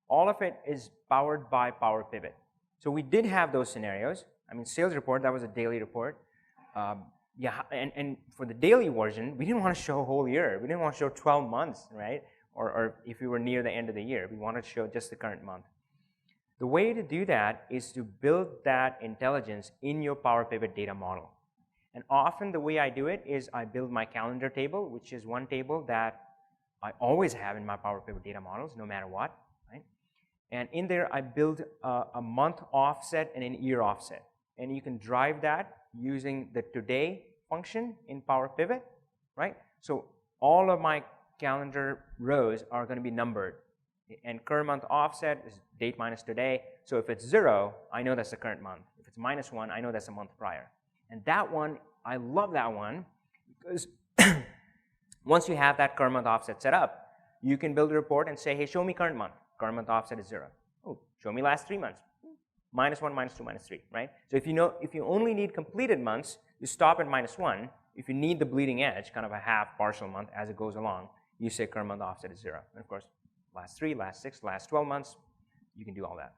Speaker 1: all of it is powered by Power Pivot. So we did have those scenarios. I mean, sales report, that was a daily report. And for the daily version, we didn't want to show a whole year. We didn't want to show 12 months, right? Or if we were near the end of the year, we wanted to show just the current month. The way to do that is to build that intelligence in your Power Pivot data model. And often the way I do it is I build my calendar table, which is one table that I always have in my Power Pivot data models, no matter what, right? And in there, I build a month offset and an year offset. And you can drive that using the today function in Power Pivot, right? So all of my calendar rows are going to be numbered. And current month offset is date minus today. So if it's 0, I know that's the current month. If it's -1, I know that's a month prior. And that one
Speaker 2: I love that one because once you have that current month offset set up, you can build a report and say, hey, show me current month. Current month offset is 0. Oh, show me last 3 months. -1, -2, -3, right? So if you only need completed months, you stop at -1. If you need the bleeding edge, kind of a half partial month as it goes along, you say current month offset is 0. And of course, last 3, last 6, last 12 months, you can do all that.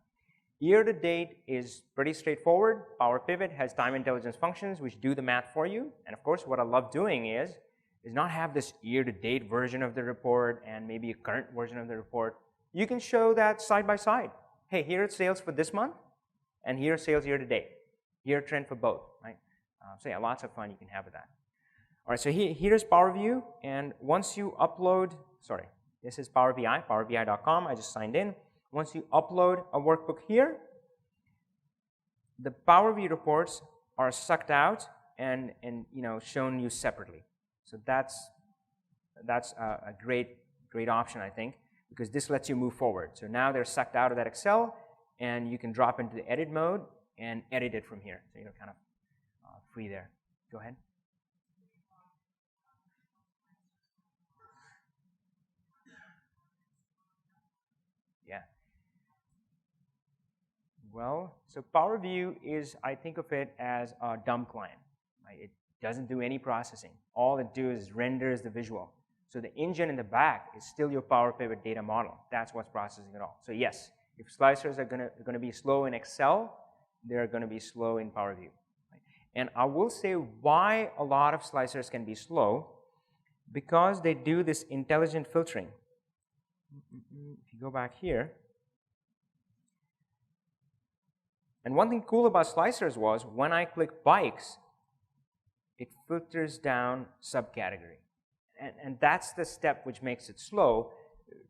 Speaker 2: Year to date is pretty straightforward. Power Pivot has time intelligence functions which do the math for you. And of course, what I love doing is not have this year to date version of the report and maybe a current version of the report. You can show that side by side. Hey, here are sales for this month, and here are sales year to date. Here are trend for both, right? So yeah, lots of fun you can have with that. All right, so here's Power View, and once you upload, sorry, this is Power BI, powerbi.com. I just signed in. Once you upload a workbook here, the Power View reports are sucked out and shown you separately. So that's a great option, I think, because this lets you move forward. So now they're sucked out of that Excel, and you can drop into the edit mode and edit it from here. So you're kind of free there. Go ahead. Yeah. Well, so Power View is, I think of it as a dumb client. Right? It doesn't do any processing. All it does is renders the visual. So the engine in the back is still your Power Pivot data model. That's what's processing it all. So yes, if slicers are going to be slow in Excel, they're going to be slow in Power View. Right? And I will say why a lot of slicers can be slow, because they do this intelligent filtering. If you go back here, and one thing cool about slicers was when I click bikes, it filters down subcategory. And that's the step which makes it slow.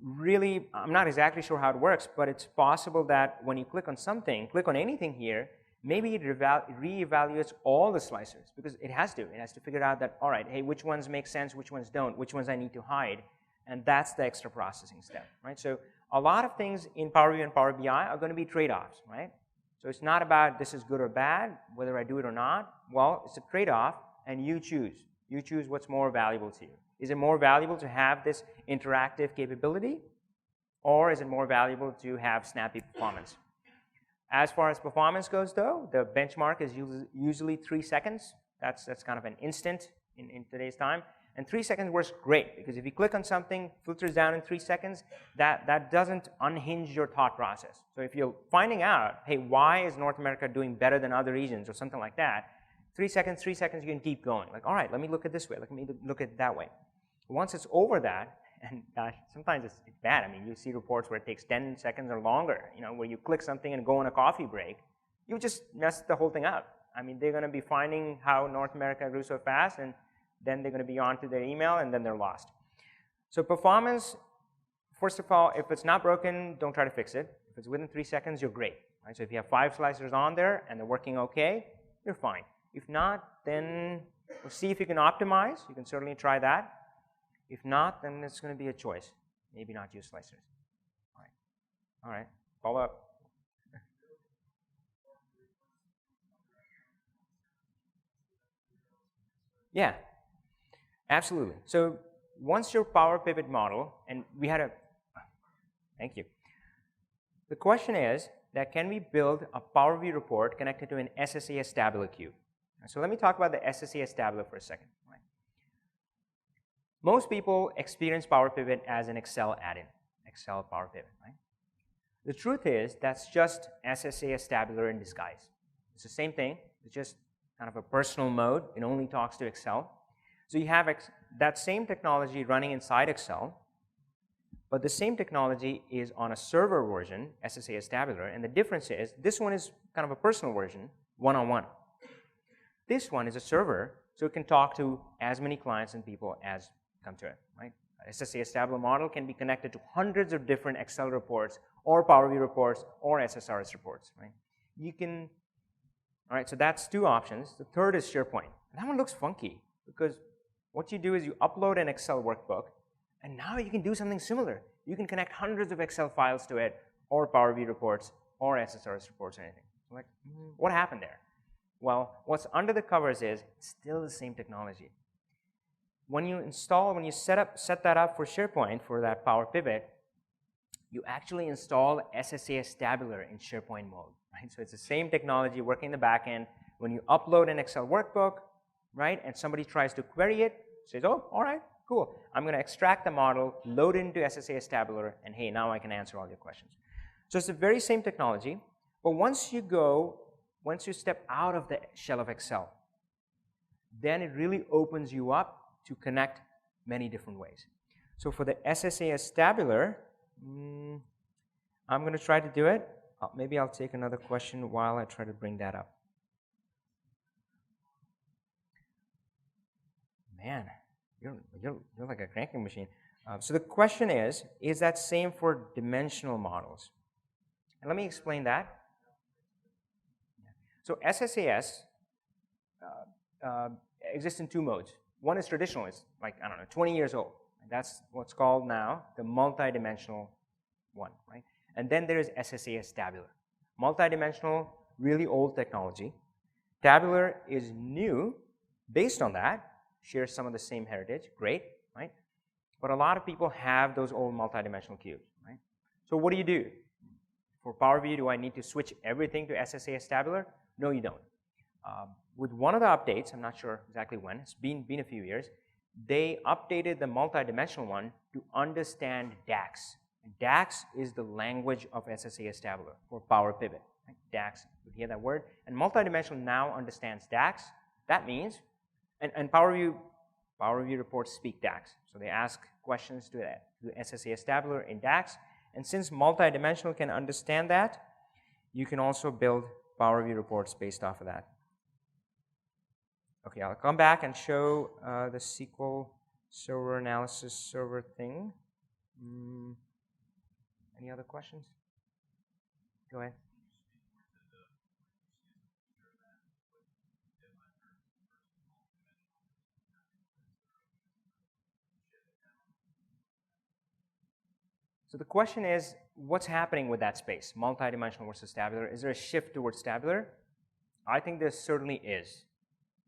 Speaker 2: Really, I'm not exactly sure how it works, but it's possible that when you click on something, click on anything here, maybe it reevaluates all the slicers, because it has to. It has to figure out that, all right, hey, which ones make sense, which ones don't, which ones I need to hide, and that's the extra processing step, right? So a lot of things in Power View and Power BI are going to be trade-offs, right? So it's not about this is good or bad, whether I do it or not. Well, it's a trade-off, and you choose. You choose what's more valuable to you. Is it more valuable to have this interactive capability, or is it more valuable to have snappy performance? As far as performance goes, though, the benchmark is usually 3 seconds. That's kind of an instant in today's time. And 3 seconds works great, because if you click on something, filters down in 3 seconds, that doesn't unhinge your thought process. So if you're finding out, hey, why is North America doing better than other regions or something like that, 3 seconds, you can keep going. Like, all right, let me look at this way. Let me look at it that way. Once it's over that, and gosh, sometimes it's bad. I mean, you see reports where it takes 10 seconds or longer, where you click something and go on a coffee break. You just messed the whole thing up. I mean, they're going to be finding how North America grew so fast, and then they're going to be on to their email, and then they're lost. So performance, first of all, if it's not broken, don't try to fix it. If it's within 3 seconds, you're great. Right? So if you have 5 slicers on there and they're working okay, you're fine. If not, then we'll see if you can optimize. You can certainly try that. If not, then it's going to be a choice. Maybe not use slicers. All right. Follow up. Yeah, absolutely. So once your Power Pivot model, and we had thank you. The question is that can we build a Power View report connected to an SSAS tabular queue? So let me talk about the SSAS tabular for a second. Right? Most people experience Power Pivot as an Excel add-in, Excel Power Pivot. Right? The truth is that's just SSAS tabular in disguise. It's the same thing. It's just kind of a personal mode. It only talks to Excel. So you have that same technology running inside Excel, but the same technology is on a server version, SSAS tabular, and the difference is this one is kind of a personal version, one-on-one. This one is a server, so it can talk to as many clients and people as come to it. Right? SSAS tabular model can be connected to hundreds of different Excel reports, or Power View reports, or SSRS reports. Right? You can. All right, so that's 2 options. The third is SharePoint. And that one looks funky, because what you do is you upload an Excel workbook, and now you can do something similar. You can connect hundreds of Excel files to it, or Power View reports, or SSRS reports, or anything. Like, what happened there? Well, what's under the covers is it's still the same technology. When you set that up for SharePoint, for that Power Pivot, you actually install SSAS Tabular in SharePoint mode, right? So it's the same technology working in the back end. When you upload an Excel workbook, right, and somebody tries to query it, says, oh, all right, cool. I'm going to extract the model, load it into SSAS Tabular, and hey, now I can answer all your questions. So it's the very same technology, but once you step out of the shell of Excel, then it really opens you up to connect many different ways. So for the SSAS Tabular, I'm going to try to do it. Maybe I'll take another question while I try to bring that up. Man, you're like a cranking machine. So the question is that same for dimensional models? And let me explain that. So SSAS exists in two modes. One is traditional. It's like, I don't know, 20 years old. That's what's called now the multidimensional one, right? And then there is SSAS Tabular. Multidimensional, really old technology. Tabular is new, based on that, shares some of the same heritage, great, right? But a lot of people have those old multidimensional cubes, right? So what do? For Power View, do I need to switch everything to SSAS Tabular? No, you don't. With one of the updates, I'm not sure exactly when, it's been a few years, they updated the multidimensional one to understand DAX. And DAX is the language of SSAS Tabular for Power Pivot. Right? DAX, you hear that word? And multidimensional now understands DAX. That means, and Power View reports speak DAX. So they ask questions to SSAS Tabular in DAX. And since multidimensional can understand that, you can also build Power View reports based off of that. Okay, I'll come back and show the SQL Server Analysis Server thing. Any other questions? Go ahead. So the question is, what's happening with that space, multidimensional versus tabular? Is there a shift towards tabular? I think there certainly is.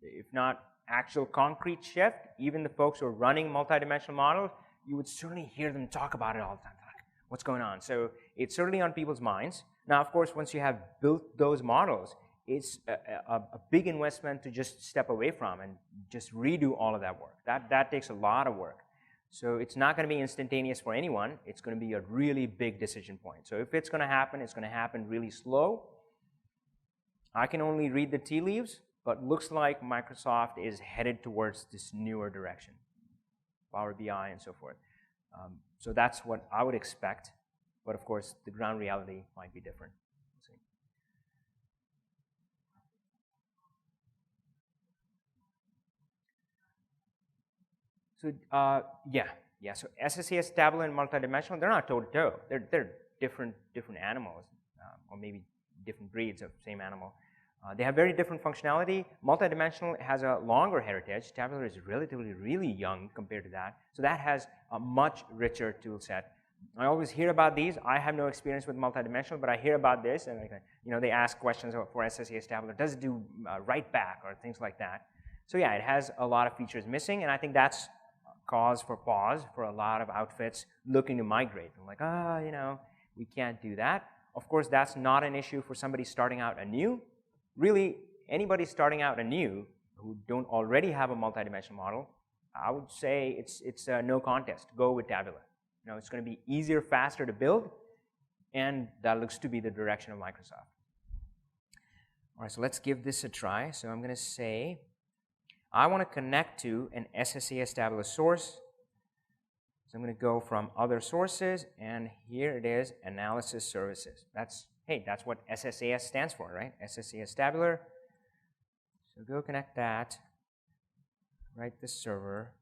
Speaker 2: If not actual concrete shift, even the folks who are running multidimensional models, you would certainly hear them talk about it all the time. Like, what's going on? So it's certainly on people's minds. Now, of course, once you have built those models, it's a big investment to just step away from and just redo all of that work. That takes a lot of work. So it's not going to be instantaneous for anyone. It's going to be a really big decision point. So if it's going to happen really slow. I can only read the tea leaves, but looks like Microsoft is headed towards this newer direction, Power BI and so forth. So that's what I would expect, but of course, the ground reality might be different. So yeah. So SSAS, tabular, and multidimensional, they're not toe-to-toe. They're different animals, or maybe different breeds of same animal. They have very different functionality. Multidimensional has a longer heritage. Tabular is relatively really young compared to that. So that has a much richer tool set. I always hear about these. I have no experience with multidimensional, but I hear about this, and they ask questions for SSAS Tabular. Does it do write back or things like that? So yeah, it has a lot of features missing, and I think that's cause for pause for a lot of outfits looking to migrate. I'm like, we can't do that. Of course, that's not an issue for somebody starting out anew. Really, anybody starting out anew who don't already have a multidimensional model, I would say it's no contest. Go with tabular. It's going to be easier, faster to build, and that looks to be the direction of Microsoft. All right, so let's give this a try. So I'm going to say, I want to connect to an SSAS tabular source. So I'm going to go from other sources, and here it is, analysis services. That's what SSAS stands for, right? SSAS tabular. So go connect that, write the server.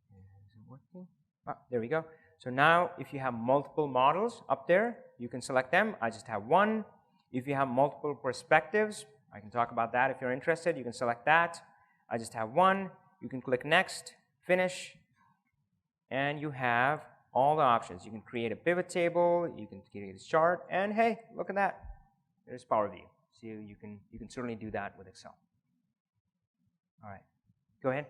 Speaker 2: Is it working? There we go. So now, if you have multiple models up there, you can select them. I just have one. If you have multiple perspectives, I can talk about that if you're interested. You can select that. I just have one. You can click Next, Finish, and you have all the options. You can create a pivot table, you can create a chart, and hey, look at that. There's Power View. So you can certainly do that with Excel. All right, go ahead.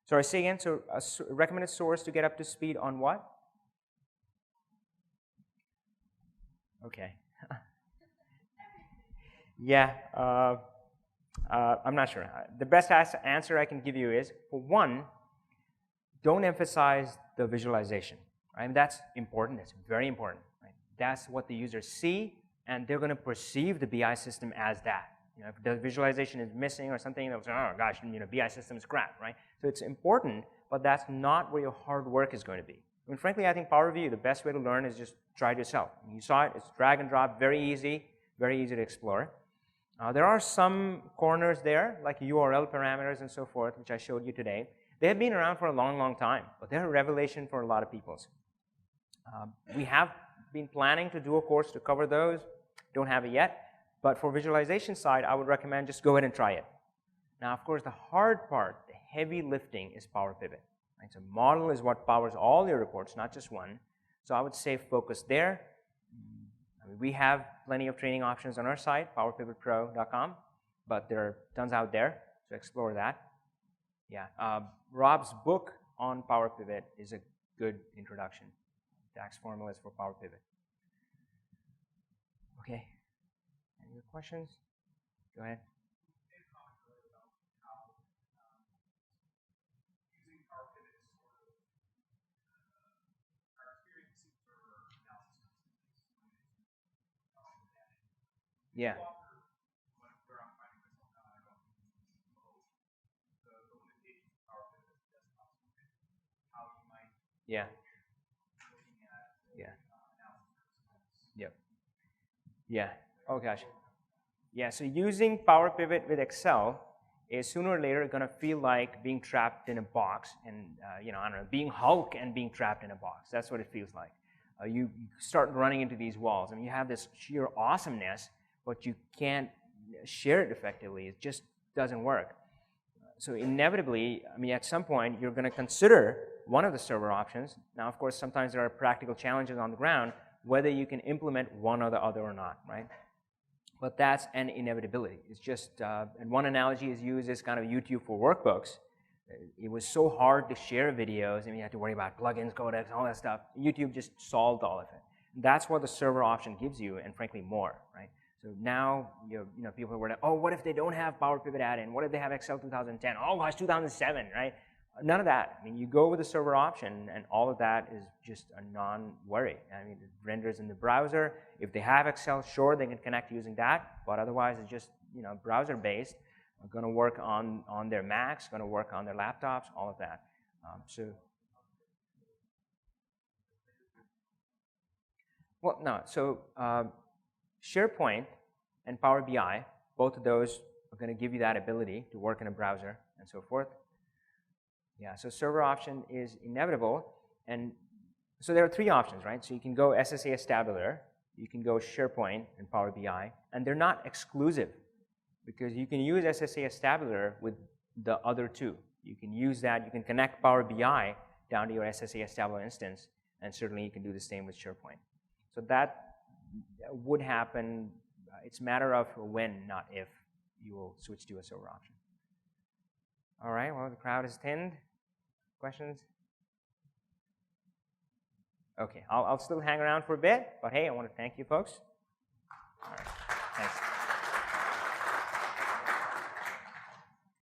Speaker 2: Sorry, say again. So a recommended source to get up to speed on what? Okay. Yeah, I'm not sure. The best answer I can give you is, for one, don't emphasize the visualization. Right? And that's important. It's very important. Right? That's what the users see, and they're going to perceive the BI system as that. You know, if the visualization is missing or something, they'll say, "Oh gosh, you know, BI system is crap." Right? So it's important, but that's not where your hard work is going to be. I mean, frankly, I think Power View, the best way to learn is just try it yourself. You saw it. It's drag and drop, very easy to explore. There are some corners there, like URL parameters and so forth, which I showed you today. They have been around for a long, long time, but they're a revelation for a lot of people. We have been planning to do a course to cover those. Don't have it yet. But for visualization side, I would recommend just go ahead and try it. Now, of course, the hard part, the heavy lifting, is Power Pivot. Right? So model is what powers all your reports, not just one. So I would say focus there. I mean, we have plenty of training options on our site, powerpivotpro.com, but there are tons out there, so explore that. Yeah, Rob's book on Power Pivot is a good introduction. DAX formulas for Power Pivot. Okay, any questions? Go ahead. Yeah. Yeah. Yeah. Yep. Yeah. Oh gosh. Yeah. So using Power Pivot with Excel is sooner or later going to feel like being trapped in a box, and you know, I don't know, being Hulk and being trapped in a box. That's what it feels like. You start running into these walls. I mean, you have this sheer awesomeness, but you can't share it effectively. It just doesn't work. So inevitably, I mean, at some point, you're going to consider one of the server options. Now, of course, sometimes there are practical challenges on the ground, whether you can implement one or the other or not, right? But that's an inevitability. It's just, and one analogy is used as kind of YouTube for workbooks. It was so hard to share videos. I mean, you had to worry about plugins, codecs, all that stuff. YouTube just solved all of it. That's what the server option gives you, and frankly, more, right? So now, you know, people were like, oh, what if they don't have Power Pivot add-in? What if they have Excel 2010? Oh, gosh, 2007, right? None of that. I mean, you go with the server option, and all of that is just a non-worry. I mean, it renders in the browser. If they have Excel, sure, they can connect using that, but otherwise, it's just, you know, browser-based. Going to work on their Macs, going to work on their laptops, all of that. Well, no. So SharePoint and Power BI, both of those are going to give you that ability to work in a browser and so forth. Yeah, so server option is inevitable. And so there are three options, right? So you can go SSAS Tabular, you can go SharePoint and Power BI, and they're not exclusive, because you can use SSAS Tabular with the other two. You can use that, you can connect Power BI down to your SSAS Tabular instance, and certainly you can do the same with SharePoint. So that would happen. It's a matter of when, not if, you will switch to a server option. All right, well, the crowd is thinned. Questions? Okay, I'll still hang around for a bit, but hey, I want to thank you folks. All right.